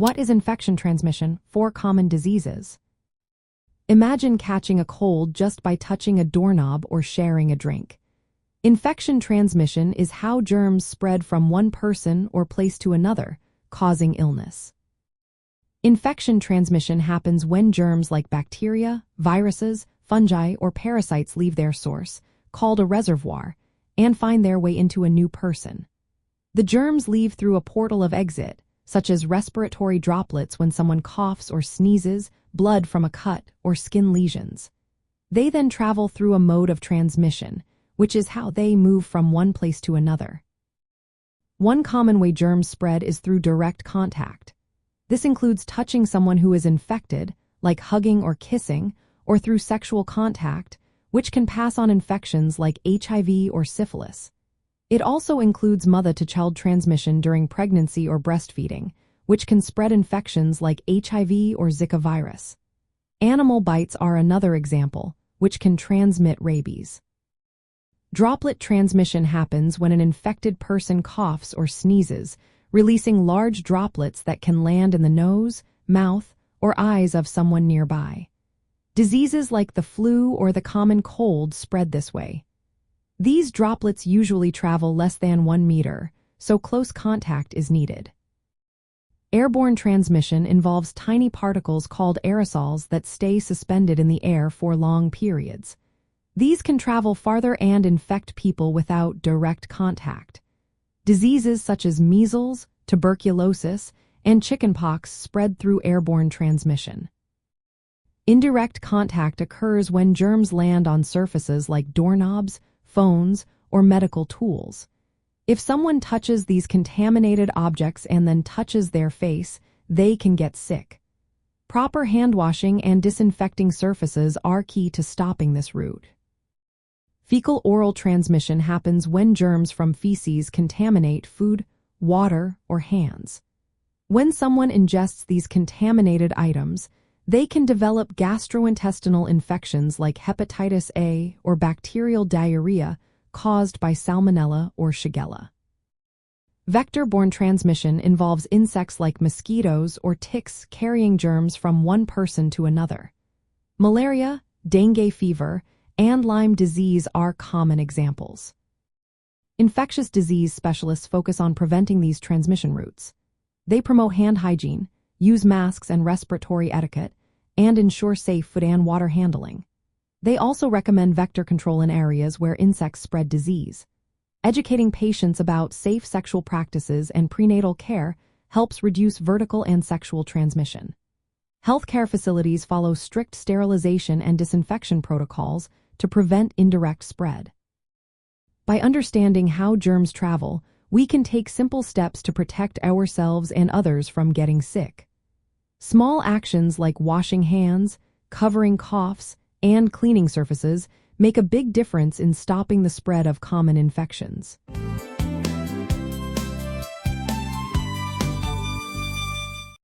What is infection transmission? 4 common diseases. Imagine catching a cold just by touching a doorknob or sharing a drink. Infection transmission is how germs spread from one person or place to another, causing illness. Infection transmission happens when germs like bacteria, viruses, fungi, or parasites leave their source, called a reservoir, and find their way into a new person. The germs leave through a portal of exit, such as respiratory droplets when someone coughs or sneezes, blood from a cut, or skin lesions. They then travel through a mode of transmission, which is how they move from one place to another. One common way germs spread is through direct contact. This includes touching someone who is infected, like hugging or kissing, or through sexual contact, which can pass on infections like HIV or syphilis. It also includes mother-to-child transmission during pregnancy or breastfeeding, which can spread infections like HIV or Zika virus. Animal bites are another example, which can transmit rabies. Droplet transmission happens when an infected person coughs or sneezes, releasing large droplets that can land in the nose, mouth, or eyes of someone nearby. Diseases like the flu or the common cold spread this way. These droplets usually travel less than 1 meter, so close contact is needed. Airborne transmission involves tiny particles called aerosols that stay suspended in the air for long periods. These can travel farther and infect people without direct contact. Diseases such as measles, tuberculosis, and chickenpox spread through airborne transmission. Indirect contact occurs when germs land on surfaces like doorknobs, phones, or medical tools. If someone touches these contaminated objects and then touches their face, they can get sick. Proper hand washing and disinfecting surfaces are key to stopping this route. Fecal-oral transmission happens when germs from feces contaminate food, water, or hands. When someone ingests these contaminated items, they can develop gastrointestinal infections like hepatitis A or bacterial diarrhea caused by Salmonella or Shigella. Vector-borne transmission involves insects like mosquitoes or ticks carrying germs from one person to another. Malaria, dengue fever, and Lyme disease are common examples. Infectious disease specialists focus on preventing these transmission routes. They promote hand hygiene, use masks and respiratory etiquette, and ensure safe food and water handling. They also recommend vector control in areas where insects spread disease. Educating patients about safe sexual practices and prenatal care helps reduce vertical and sexual transmission. Healthcare facilities follow strict sterilization and disinfection protocols to prevent indirect spread. By understanding how germs travel, we can take simple steps to protect ourselves and others from getting sick. Small actions like washing hands, covering coughs, and cleaning surfaces make a big difference in stopping the spread of common infections.